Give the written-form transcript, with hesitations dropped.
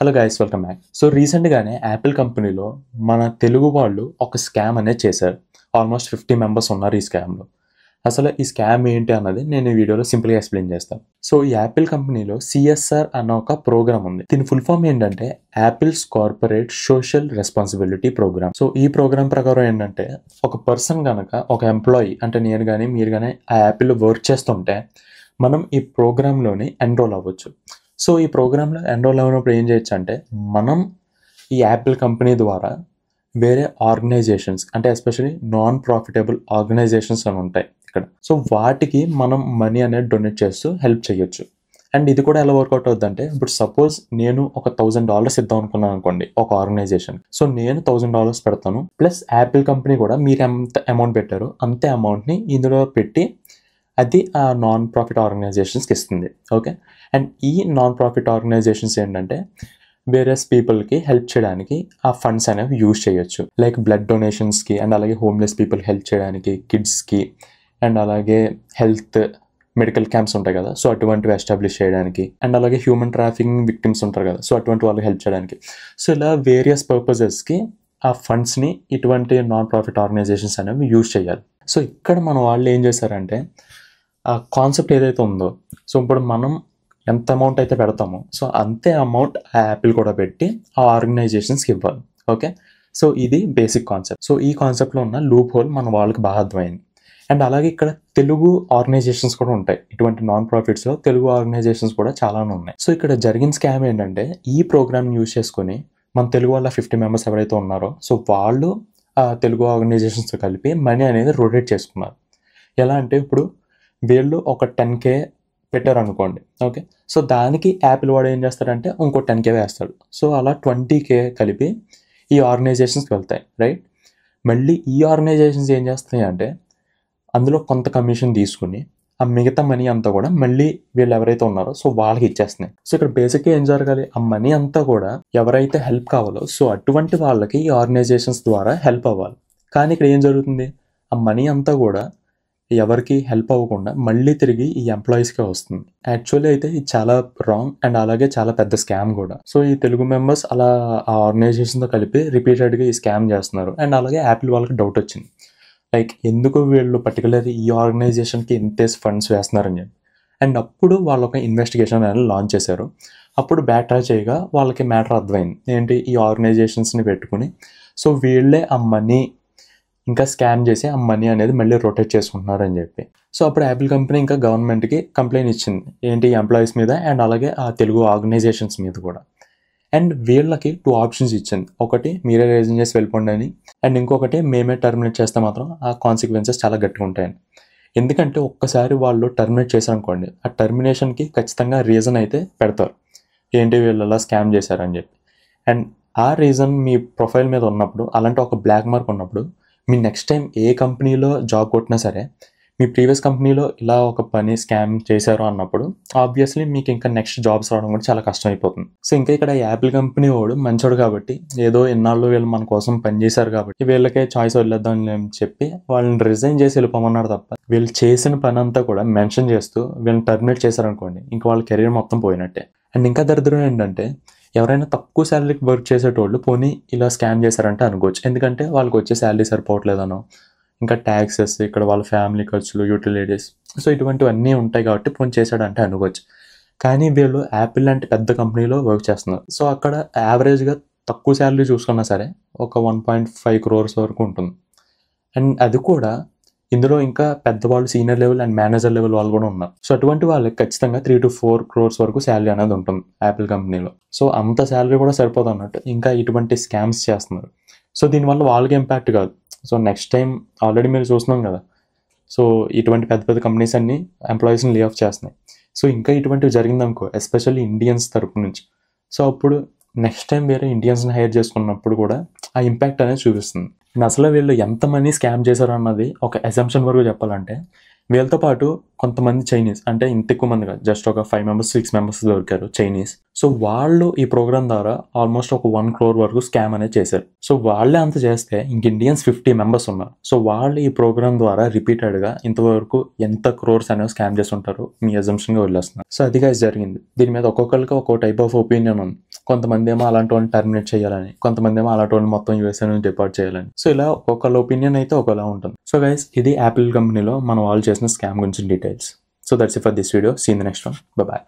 Hello guys, welcome back. So రీసెంట్గానే Apple కంపెనీలో మన తెలుగు వాళ్ళు ఒక స్కామ్ అనేది చేశారు. ఆల్మోస్ట్ 50 మెంబర్స్ ఉన్నారు ఈ స్కామ్లో. అసలు ఈ స్కామ్ ఏంటి అన్నది నేను ఈ వీడియోలో సింపుల్గా ఎక్స్ప్లెయిన్ చేస్తాను. సో ఈ యాపిల్ కంపెనీలో సిఎస్ఆర్ అన్న ఒక ప్రోగ్రామ్ ఉంది. దీని ఫుల్ ఫామ్ ఏంటంటే Apple's corporate social responsibility programme. So ఈ ప్రోగ్రామ్ ప్రకారం ఏంటంటే ఒక పర్సన్ కనుక ఒక ఎంప్లాయీ అంటే నేను కానీ మీరు కానీ ఆ యాపిల్లో వర్క్ చేస్తుంటే మనం ఈ ప్రోగ్రాంలోని ఎన్రోల్ అవ్వచ్చు. సో ఈ ప్రోగ్రాంలో ఎన్రోల్ అయినప్పుడు ఏం చేయొచ్చు అంటే మనం ఈ యాపిల్ కంపెనీ ద్వారా వేరే ఆర్గనైజేషన్స్ అంటే ఎస్పెషల్లీ నాన్ ప్రాఫిటబుల్ ఆర్గనైజేషన్స్ అని ఉంటాయి ఇక్కడ. సో వాటికి మనం మనీ అనేది డొనేట్ చేస్తూ హెల్ప్ చేయొచ్చు. అండ్ ఇది కూడా ఎలా వర్కౌట్ అవుతుంది అంటే, ఇప్పుడు సపోజ్ నేను ఒక $1000 ఇద్దాం అనుకున్నాను అనుకోండి ఒక ఆర్గనైజేషన్. సో నేను $1000 పెడతాను, ప్లస్ యాపిల్ కంపెనీ కూడా మీరు ఎంత అమౌంట్ పెట్టారో అంతే అమౌంట్ని ఇందులో పెట్టి అది ఆ నాన్ ప్రాఫిట్ ఆర్గనైజేషన్స్కి ఇస్తుంది. ఓకే. అండ్ ఈ నాన్ ప్రాఫిట్ ఆర్గనైజేషన్స్ ఏంటంటే వేరియస్ పీపుల్కి హెల్ప్ చేయడానికి ఆ ఫండ్స్ అనేవి యూజ్ చేయొచ్చు. లైక్ బ్లడ్ డొనేషన్స్కి, అండ్ అలాగే హోమ్లెస్ పీపుల్ హెల్ప్ చేయడానికి, కిడ్స్కి, అండ్ అలాగే హెల్త్ మెడికల్ క్యాంప్స్ ఉంటాయి కదా, సో అటువంటివి ఎస్టాబ్లిష్ చేయడానికి, అండ్ అలాగే హ్యూమన్ ట్రాఫికింగ్ విక్టిమ్స్ ఉంటారు కదా, సో అటువంటి వాళ్ళకి హెల్ప్ చేయడానికి. సో ఇలా వేరియస్ పర్పసెస్కి ఆ ఫండ్స్ని ఇటువంటి నాన్ ప్రాఫిట్ ఆర్గనైజేషన్స్ అనేవి యూజ్ చేయాలి. సో ఇక్కడ మన వాళ్ళు ఏం చేశారంటే ఆ కాన్సెప్ట్ ఏదైతే ఉందో, సో ఇప్పుడు మనం ఎంత అమౌంట్ అయితే పెడతామో సో అంతే అమౌంట్ ఆ యాపిల్ కూడా పెట్టి ఆ ఆర్గనైజేషన్స్కి ఇవ్వాలి. ఓకే. సో ఇది బేసిక్ కాన్సెప్ట్. సో ఈ కాన్సెప్ట్లో ఉన్న లూప్ హోల్ మన వాళ్ళకి బాగా అర్థమైంది. అండ్ అలాగే ఇక్కడ తెలుగు ఆర్గనైజేషన్స్ కూడా ఉంటాయి. ఇటువంటి నాన్ ప్రాఫిట్స్లో తెలుగు ఆర్గనైజేషన్స్ కూడా చాలానే ఉన్నాయి. సో ఇక్కడ జరిగిన స్కామ్ ఏంటంటే ఈ ప్రోగ్రామ్ని యూజ్ చేసుకొని మన తెలుగు వాళ్ళ 50 మెంబర్స్ ఎవరైతే ఉన్నారో సో వాళ్ళు ఆ తెలుగు ఆర్గనైజేషన్స్తో కలిపి మనీ అనేది రొటేట్ చేసుకున్నారు. ఎలా అంటే ఇప్పుడు వీళ్ళు ఒక 10K పెట్టారు అనుకోండి. ఓకే. సో దానికి యాపిల్ వాడు ఏం చేస్తాడంటే ఇంకో 10K వేస్తాడు. సో అలా 20K కలిపి ఈ ఆర్గనైజేషన్స్కి వెళ్తాయి, రైట్. మళ్ళీ ఈ ఆర్గనైజేషన్స్ ఏం చేస్తాయి అంటే అందులో కొంత కమిషన్ తీసుకుని ఆ మిగతా మనీ అంతా కూడా మళ్ళీ వీళ్ళు ఎవరైతే ఉన్నారో సో వాళ్ళకి ఇచ్చేస్తున్నాయి. సో ఇక్కడ బేసిక్గా ఏం జరగాలి, ఆ మనీ అంతా కూడా ఎవరైతే హెల్ప్ కావాలో సో అటువంటి వాళ్ళకి ఈ ఆర్గనైజేషన్స్ ద్వారా హెల్ప్ అవ్వాలి. కానీ ఇక్కడ ఏం జరుగుతుంది, ఆ మనీ అంతా కూడా ఎవరికి హెల్ప్ అవ్వకుండా మళ్ళీ తిరిగి ఈ ఎంప్లాయీస్కే వస్తుంది. యాక్చువల్లీ అయితే ఇది చాలా రాంగ్ అండ్ అలాగే చాలా పెద్ద స్కామ్ కూడా. సో ఈ తెలుగు మెంబర్స్ అలా ఆ ఆర్గనైజేషన్తో కలిపి రిపీటెడ్గా ఈ స్కామ్ చేస్తున్నారు. అండ్ అలాగే యాపిల్ వాళ్ళకి డౌట్ వచ్చింది, లైక్ ఎందుకు వీళ్ళు పర్టికులర్ ఈ ఆర్గనైజేషన్కి ఇంతే ఫండ్స్ వేస్తున్నారని చెప్పి. అండ్ అప్పుడు వాళ్ళు ఒక ఇన్వెస్టిగేషన్ అనేది లాంచ్ చేశారు. అప్పుడు బ్యాక్ చేయగా వాళ్ళకి మ్యాటర్ అర్థమైంది ఏంటి, ఈ ఆర్గనైజేషన్స్ని పెట్టుకుని సో వీళ్ళే ఆ మనీ ఇంకా స్కామ్ చేసి ఆ మనీ అనేది మళ్ళీ రొటేట్ చేసుకుంటున్నారు అని చెప్పి. సో అప్పుడు యాపిల్ కంపెనీ ఇంకా గవర్నమెంట్కి కంప్లైంట్ ఇచ్చింది ఏంటి, ఎంప్లాయీస్ మీద అండ్ అలాగే ఆ తెలుగు ఆర్గనైజేషన్స్ మీద కూడా. అండ్ వీళ్ళకి 2 ఆప్షన్స్ ఇచ్చింది. ఒకటి మీరే రిజైన్ చేసి వెళ్ళిపోండి అని, అండ్ ఇంకొకటి మేమే టర్మినేట్ చేస్తే మాత్రం ఆ కాన్సిక్వెన్సెస్ చాలా గట్టిగా ఉంటాయని. ఎందుకంటే ఒక్కసారి వాళ్ళు టర్మినేట్ చేశారనుకోండి ఆ టర్మినేషన్కి ఖచ్చితంగా రీజన్ అయితే పెడతారు, ఏంటి వీళ్ళలా స్కామ్ చేశారని చెప్పి. అండ్ ఆ రీజన్ మీ ప్రొఫైల్ మీద ఉన్నప్పుడు, అలాంటి ఒక బ్లాక్ మార్క్ ఉన్నప్పుడు మీ నెక్స్ట్ టైం ఏ కంపెనీలో జాబ్ కొట్టినా సరే మీ ప్రీవియస్ కంపెనీలో ఇలా ఒక పని స్కామ్ చేశారు అన్నప్పుడు ఆబ్వియస్లీ మీకు ఇంకా నెక్స్ట్ జాబ్స్ రావడం కూడా చాలా కష్టం అయిపోతుంది. సో ఇంకా ఇక్కడ యాపిల్ కంపెనీ వాడు మంచోడు కాబట్టి ఏదో ఎన్నాళ్ళు వీళ్ళు మన కోసం పని చేశారు కాబట్టి వీళ్ళకే చాయిస్ వదిలేద్దాం అని చెప్పి వాళ్ళని రిజైన్ చేసి వెళ్ళిపోమన్నాడు తప్ప వీళ్ళు చేసిన పని అంతా కూడా మెన్షన్ చేస్తూ వీళ్ళని టర్మినేట్ చేశారనుకోండి ఇంకా వాళ్ళ కెరీర్ మొత్తం పోయినట్టే. అండ్ ఇంకా దరిద్రం ఏంటంటే ఎవరైనా తక్కువ శాలరీకి వర్క్ చేసేటోళ్ళు పోనీ ఇలా స్కామ్ చేశారంటే అనుకోవచ్చు, ఎందుకంటే వాళ్ళకి వచ్చే శాలరీ సరిపోవట్లేదనో, ఇంకా ట్యాక్సెస్, ఇక్కడ వాళ్ళ ఫ్యామిలీ ఖర్చులు, యూటిలిటీస్, సో ఇటువంటివన్నీ ఉంటాయి కాబట్టి పోనీ చేశాడంటే అనుకోవచ్చు. కానీ వీళ్ళు యాపిల్ లాంటి పెద్ద కంపెనీలో వర్క్ చేస్తున్నారు. సో అక్కడ యావరేజ్గా తక్కువ శాలరీ చూసుకున్నా సరే ఒక 1.5 crores వరకు ఉంటుంది. అండ్ అది కూడా ఇందులో ఇంకా పెద్దవాళ్ళు senior level and manager level వాళ్ళు కూడా ఉన్నారు. సో అటువంటి వాళ్ళకి ఖచ్చితంగా 3 to 4 crores వరకు శాలరీ అనేది ఉంటుంది యాపిల్ కంపెనీలో. సో అంత శాలరీ కూడా సరిపోదు అన్నట్టు ఇంకా ఇటువంటి స్కామ్స్ చేస్తున్నారు. సో దీనివల్ల వాళ్ళకి ఇంపాక్ట్ కాదు. సో నెక్స్ట్ టైం ఆల్రెడీ మీరు చూస్తున్నాం కదా, సో ఇటువంటి పెద్ద పెద్ద కంపెనీస్ అన్ని ఎంప్లాయీస్ని లే ఆఫ్ చేస్తున్నాయి. సో ఇంకా ఇటువంటివి జరిగిందనుకో ఎస్పెషల్లీ ఇండియన్స్ తరపు నుంచి, సో అప్పుడు నెక్స్ట్ టైం వేరే ఇండియన్స్ని హైర్ చేసుకున్నప్పుడు కూడా ఆ ఇంపాక్ట్ అనేది చూపిస్తుంది. అసలు వీళ్ళు ఎంత మనీ స్కామ్ చేశారు అన్నది ఒక అసంప్షన్ వరకు చెప్పాలంటే వీళ్ళతో పాటు కొంతమంది చైనీస్, అంటే ఇంత ఎక్కువ మంది కాదు, జస్ట్ ఒక 5 members 6 members దొరికారు చైనీస్. సో వాళ్ళు ఈ ప్రోగ్రామ్ ద్వారా ఆల్మోస్ట్ ఒక 1 crore వరకు స్కామ్ అనేది చేశారు. సో వాళ్ళే అంత చేస్తే ఇంక ఇండియన్స్ 50 members ఉన్నారు. సో వాళ్ళు ఈ ప్రోగ్రామ్ ద్వారా రిపీటెడ్గా ఇంతవరకు ఎంత క్రోర్స్ అనేవి స్కామ్ చేస్తుంటారు మీ అజంప్షన్గా వదిలేస్తున్నారు. సో అది గైస్ జరిగింది. దీని మీద ఒక్కొక్కరికి ఒక్కో టైప్ ఆఫ్ ఒపీనియన్ ఉంది. కొంతమంది ఏమో అలాంటి వాళ్ళని టర్మినేట్ చేయాలని, కొంతమంది ఏమో అలాంటి వాళ్ళని మొత్తం యూఎస్ఏ నుంచి డిపార్ట్ చేయాలని. సో ఇలా ఒక్కొక్కళ్ళ ఒపీనియన్ అయితే ఒకలా ఉంటుంది. సో గైస్, ఇది యాపిల్ కంపెనీలో మన వాళ్ళు చేసిన స్కామ్ గురించి details. So that's it for this video. See in the next one. By.